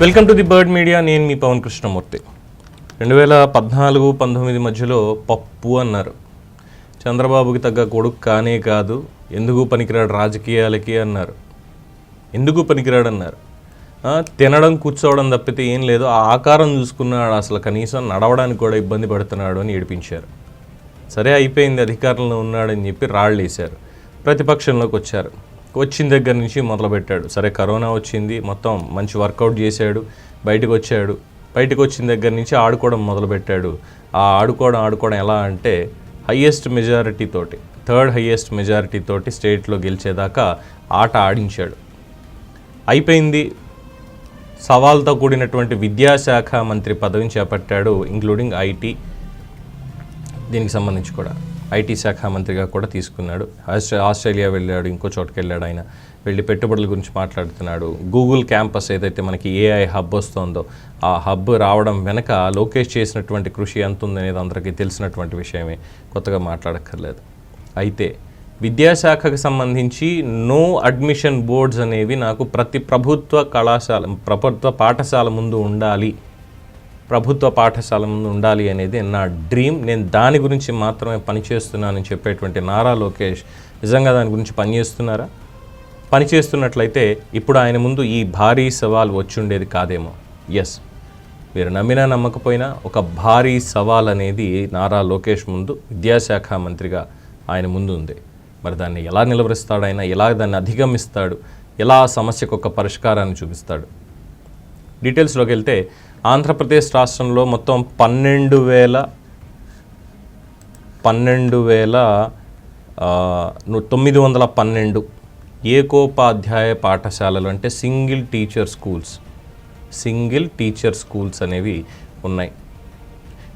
Welcome to the bird media. నేను మీ పవన్ కృష్ణమూర్తి. 2014-19 మధ్యలో పప్పు అన్నారు. చంద్రబాబుకి తగ్గ కొడుకు కానే కాదు, ఎందుకు పనికిరాడు రాజకీయాలకి అన్నారు. ఎందుకు పనికిరాడు అన్నారు. తినడం కూర్చోవడం తప్పితే ఏం లేదు, ఆ ఆకారం చూసుకున్నాడు, అసలు కనీసం నడవడానికి కూడా ఇబ్బంది పడుతున్నాడు అని ఏడిపించారు. సరే అయిపోయింది, అధికారంలో ఉన్నాడని చెప్పి రాళ్ళు వేశారు. ప్రతిపక్షంలోకి వచ్చారు. వచ్చిన దగ్గర నుంచి మొదలుపెట్టాడు. సరే కరోనా వచ్చింది, మొత్తం మంచి వర్కౌట్ చేశాడు, బయటకు వచ్చాడు. బయటకు వచ్చిన దగ్గర నుంచి ఆడుకోవడం మొదలుపెట్టాడు. ఆ ఆడుకోవడం ఎలా అంటే హయ్యెస్ట్ మెజారిటీ తోటి, థర్డ్ హయ్యెస్ట్ మెజారిటీ తోటి స్టేట్లో గెలిచేదాకా ఆట ఆడించాడు. అయిపోయింది. సవాల్తో కూడినటువంటి విద్యాశాఖ మంత్రి పదవిని చేపట్టాడు, ఇంక్లూడింగ్ ఐటీ, దీనికి సంబంధించి కూడా ఐటీ శాఖ మంత్రిగా కూడా తీసుకున్నాడు. ఆస్ట్రేలియా వెళ్ళాడు, ఇంకో చోటుకి వెళ్ళాడు. ఆయన వెళ్ళి పెట్టుబడుల గురించి మాట్లాడుతున్నాడు. గూగుల్ క్యాంపస్ ఏదైతే మనకి ఏఐ హబ్ వస్తుందో, ఆ హబ్ రావడం వెనక లోకేష్ చేసినటువంటి కృషి ఎంత ఉందనేది అందరికీ తెలిసినటువంటి విషయమే, కొత్తగా మాట్లాడక్కర్లేదు. అయితే విద్యాశాఖకు సంబంధించి నో అడ్మిషన్ బోర్డ్స్ అనేవి నాకు ప్రతి ప్రభుత్వ పాఠశాల ముందు ఉండాలి అనేది నా డ్రీమ్. నేను దాని గురించి మాత్రమే పనిచేస్తున్నానని చెప్పేటువంటి నారా లోకేష్ నిజంగా దాని గురించి పనిచేస్తున్నారా? పనిచేస్తున్నట్లయితే ఇప్పుడు ఆయన ముందు ఈ భారీ సవాల్ వచ్చుండేది కాదేమో. ఎస్, మీరు నమ్మినా నమ్మకపోయినా ఒక భారీ సవాల్ అనేది నారా లోకేష్ ముందు విద్యాశాఖ మంత్రిగా ఆయన ముందు ఉంది. మరి దాన్ని ఎలా నిలవరిస్తాడు ఆయన, ఎలా దాన్ని అధిగమిస్తాడు, ఎలా ఆ సమస్యకు ఒక పరిష్కారాన్ని చూపిస్తాడు? డీటెయిల్స్లోకి వెళ్తే ఆంధ్రప్రదేశ్ రాష్ట్రంలో మొత్తం 12,912 ఏకోపాధ్యాయ పాఠశాలలు, అంటే సింగిల్ టీచర్ స్కూల్స్ అనేవి ఉన్నాయి.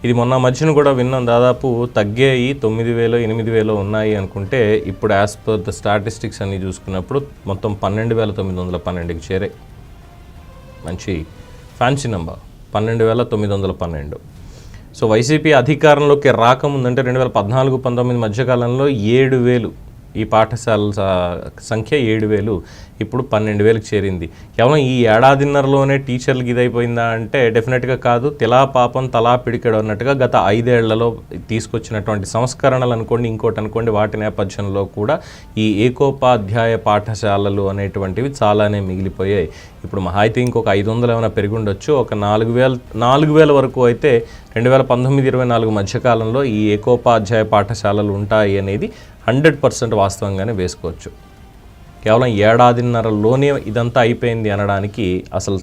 ఇది మొన్న మధ్యన కూడా విన్నాం, దాదాపు తగ్గాయి, 9,000 8,000 ఉన్నాయి అనుకుంటే ఇప్పుడు యాజ్ పర్ ద స్టాటిస్టిక్స్ అన్ని చూసుకున్నప్పుడు మొత్తం 12,912కి చేరాయి. మంచి ఫ్యాన్సీ నెంబర్ 12,912. సో వైసీపీ అధికారంలోకి రాకముందంటే 2014-19 మధ్యకాలంలో 7,000 ఈ పాఠశాలల సంఖ్య 7,000, ఇప్పుడు 12,000కి చేరింది. కేవలం ఈ ఏడాదిన్నరలోనే టీచర్లకి ఇదైపోయిందా అంటే డెఫినెట్గా కాదు. తిలా పాపం తలా పిడికెడు అన్నట్టుగా గత 5 ఏళ్లలో తీసుకొచ్చినటువంటి సంస్కరణలు అనుకోండి, ఇంకోటి అనుకోండి, వాటి నేపథ్యంలో కూడా ఈ ఏకోపాధ్యాయ పాఠశాలలు అనేటువంటివి చాలానే మిగిలిపోయాయి. ఇప్పుడు మహా అయితే ఇంకొక 500 ఏమైనా పెరిగి ఉండొచ్చు. ఒక 4,000 వరకు అయితే 2019-24 మధ్యకాలంలో ఈ ఏకోపాధ్యాయ పాఠశాలలు ఉంటాయి అనేది 100% వాస్తవంగానే వేసుకోవచ్చు. కేవలం ఏడాదిన్నరలోనే ఇదంతా అయిపోయింది అనడానికి అసలు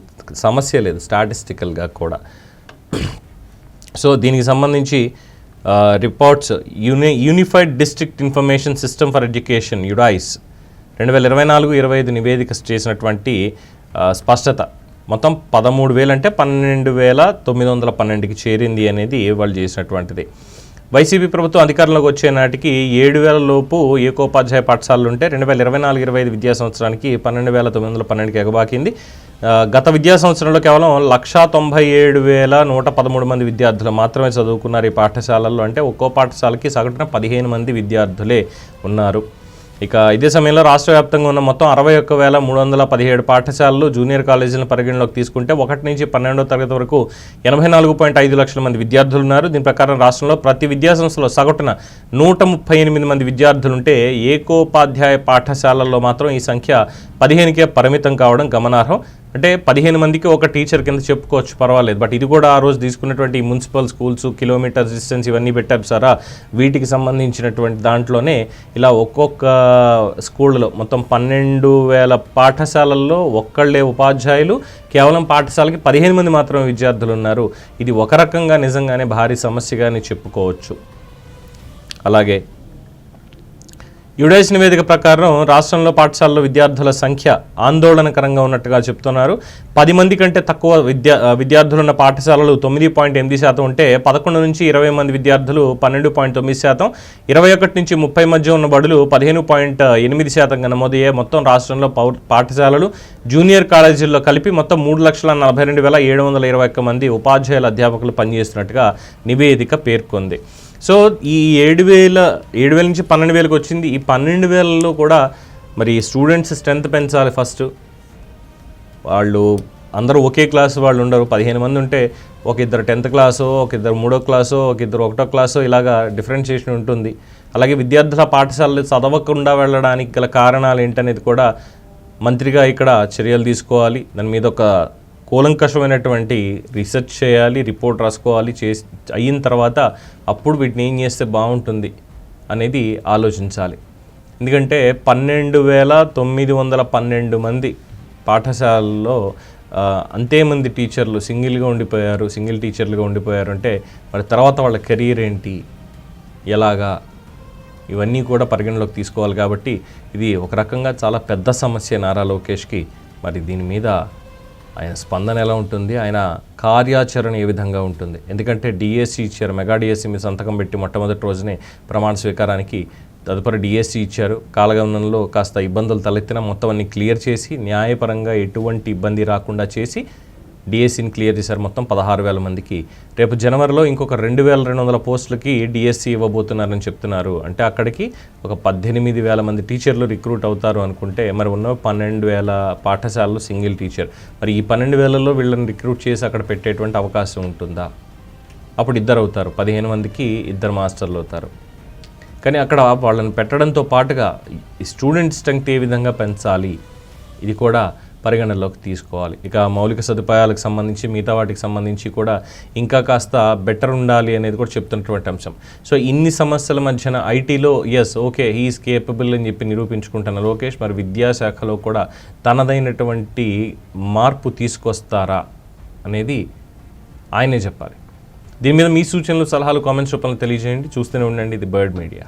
సమస్య లేదు, స్టాటిస్టికల్గా కూడా. సో దీనికి సంబంధించి reports unified district information system for education UDISE 2024-25 నివేదిక చేసినటువంటి స్పష్టత మొత్తం 13,000 అంటే 12,912కి చేరింది అనేది వాళ్ళు చేసినటువంటిది. వైసీపీ ప్రభుత్వం అధికారంలోకి వచ్చే నాటికి 7,000 లోపు ఏకోపాధ్యాయ పాఠశాలలు ఉంటే 2024-25 విద్యా సంవత్సరానికి 12,912కి ఎగబాకింది. గత విద్యా సంవత్సరంలో కేవలం 197,113 మంది విద్యార్థులు మాత్రమే చదువుకున్నారు ఈ పాఠశాలల్లో. అంటే ఒక్కో పాఠశాలకి సగటున 15 మంది విద్యార్థులే ఉన్నారు. ఇక ఇదే సమయంలో రాష్ట్ర వ్యాప్తంగా ఉన్న మొత్తం 61,317 పాఠశాలలు, జూనియర్ కాలేజీలను పరిగణలోకి తీసుకుంటే 1 నుంచి 12వ తరగతి వరకు 84.5 లక్షల మంది విద్యార్థులు ఉన్నారు. దీని ప్రకారం రాష్ట్రంలో ప్రతి విద్యాసంస్థలో సగటున 138 మంది విద్యార్థులుంటే ఏకోపాధ్యాయ పాఠశాలల్లో మాత్రం ఈ సంఖ్య 15కే పరిమితం కావడం గమనార్హం. అంటే 15 మందికి ఒక టీచర్ కింద చెప్పుకోవచ్చు, పర్వాలేదు. బట్ ఇది కూడా ఆ రోజు తీసుకున్నటువంటి మున్సిపల్ స్కూల్స్, కిలోమీటర్స్ డిస్టెన్స్ ఇవన్నీ పెట్టారు సారా, వీటికి సంబంధించినటువంటి దాంట్లోనే ఇలా ఒక్కొక్క స్కూళ్ళలో మొత్తం 12,000 పాఠశాలల్లో ఒక్కళ్ళే ఉపాధ్యాయులు, కేవలం పాఠశాలకి 15 మంది మాత్రమే విద్యార్థులు ఉన్నారు. ఇది ఒక రకంగా నిజంగానే భారీ సమస్యగానే చెప్పుకోవచ్చు. అలాగే యుడైస్ నివేదిక ప్రకారం రాష్ట్రంలో పాఠశాలలో విద్యార్థుల సంఖ్య ఆందోళనకరంగా ఉన్నట్టుగా చెప్తున్నారు. 10 మంది కంటే తక్కువ విద్యార్థులున్న పాఠశాలలు 9.8% ఉంటే 11 నుంచి 20 మంది విద్యార్థులు 12.9%, 21 నుంచి 30 మధ్య ఉన్న బడులు 15.8% నమోదయ్యాయి. మొత్తం రాష్ట్రంలో పాఠశాలలు, జూనియర్ కాలేజీల్లో కలిపి మొత్తం 3,42,721 మంది ఉపాధ్యాయుల అధ్యాపకులు పనిచేస్తున్నట్టుగా నివేదిక పేర్కొంది. సో ఈ 7,000 నుంచి 12,000కి వచ్చింది. ఈ 12,000లో కూడా మరి స్టూడెంట్స్ స్ట్రెంత్ పెంచాలి. ఫస్ట్ వాళ్ళు అందరూ ఒకే క్లాసు వాళ్ళు ఉండరు. 15 మంది ఉంటే ఒక ఇద్దరు 10th క్లాసో, ఒక ఇద్దరు 3వ క్లాసో, ఒక ఇద్దరు 1వ క్లాసో ఇలాగా డిఫరెన్షియేషన్ ఉంటుంది. అలాగే విద్యార్థుల పాఠశాలలు చదవకుండా వెళ్ళడానికి గల కారణాలు ఏంటనేది కూడా మంత్రిగా ఇక్కడ చర్యలు తీసుకోవాలి. దాని మీద ఒక కూలంకషమైనటువంటి రీసెర్చ్ చేయాలి, రిపోర్ట్ రాసుకోవాలి. అయిన తర్వాత అప్పుడు వీటిని ఏం చేస్తే బాగుంటుంది అనేది ఆలోచించాలి. ఎందుకంటే 12,912 మంది పాఠశాలల్లో అంతేమంది టీచర్లు సింగిల్ టీచర్లుగా ఉండిపోయారు అంటే మరి తర్వాత వాళ్ళ కెరీర్ ఏంటి, ఎలాగా, ఇవన్నీ కూడా పరిగణలోకి తీసుకోవాలి. కాబట్టి ఇది ఒక రకంగా చాలా పెద్ద సమస్య నారా లోకేష్కి. మరి దీని మీద ఆయన స్పందన ఎలా ఉంటుంది, ఆయన కార్యాచరణ ఏ విధంగా ఉంటుంది? ఎందుకంటే డిఎస్సి ఇచ్చారు, మెగా డిఎస్సి మీద సంతకం పెట్టి మొట్టమొదటి రోజునే ప్రమాణ స్వీకారానికి తదుపరి డిఎస్సి ఇచ్చారు. కాలగమనంలో కాస్త ఇబ్బందులు తలెత్తినా మొత్తం అన్ని క్లియర్ చేసి న్యాయపరంగా ఎటువంటి ఇబ్బంది రాకుండా చేసి డిఎస్సిని క్లియర్ చేశారు. మొత్తం 16,000 మందికి. రేపు జనవరిలో ఇంకొక 2,200 పోస్టులకి డిఎస్సి ఇవ్వబోతున్నారని చెప్తున్నారు. అంటే అక్కడికి ఒక 18,000 మంది టీచర్లు రిక్రూట్ అవుతారు అనుకుంటే మరి ఉన్న 12,000 పాఠశాలలు సింగిల్ టీచర్. మరి ఈ 12,000లో వీళ్ళని రిక్రూట్ చేసి అక్కడ పెట్టేటువంటి అవకాశం ఉంటుందా? అప్పుడు ఇద్దరు అవుతారు, 15 మందికి 2 మాస్టర్లు అవుతారు. కానీ అక్కడ వాళ్ళని పెట్టడంతో పాటుగా ఈ స్టూడెంట్ స్ట్రెంగ్త్ ఏ విధంగా పెంచాలి ఇది కూడా పరిగణనలోకి తీసుకోవాలి. ఇక మౌలిక సదుపాయాలకు సంబంధించి మిగతా వాటికి సంబంధించి కూడా ఇంకా కాస్త బెటర్ ఉండాలి అనేది కూడా చెప్తున్నటువంటి అంశం. సో ఇన్ని సమస్యల మధ్యన ఐటీలో ఓకే హీఈస్ కేపబుల్ అని చెప్పి నిరూపించుకుంటున్న లోకేష్ మరి విద్యాశాఖలో కూడా తనదైనటువంటి మార్పు తీసుకొస్తారా అనేది ఆయనే చెప్పాలి. దీని మీద మీ సూచనలు, సలహాలు కామెంట్స్ రూపంలో తెలియజేయండి. చూస్తూనే ఉండండి ఇది బర్డ్ మీడియా.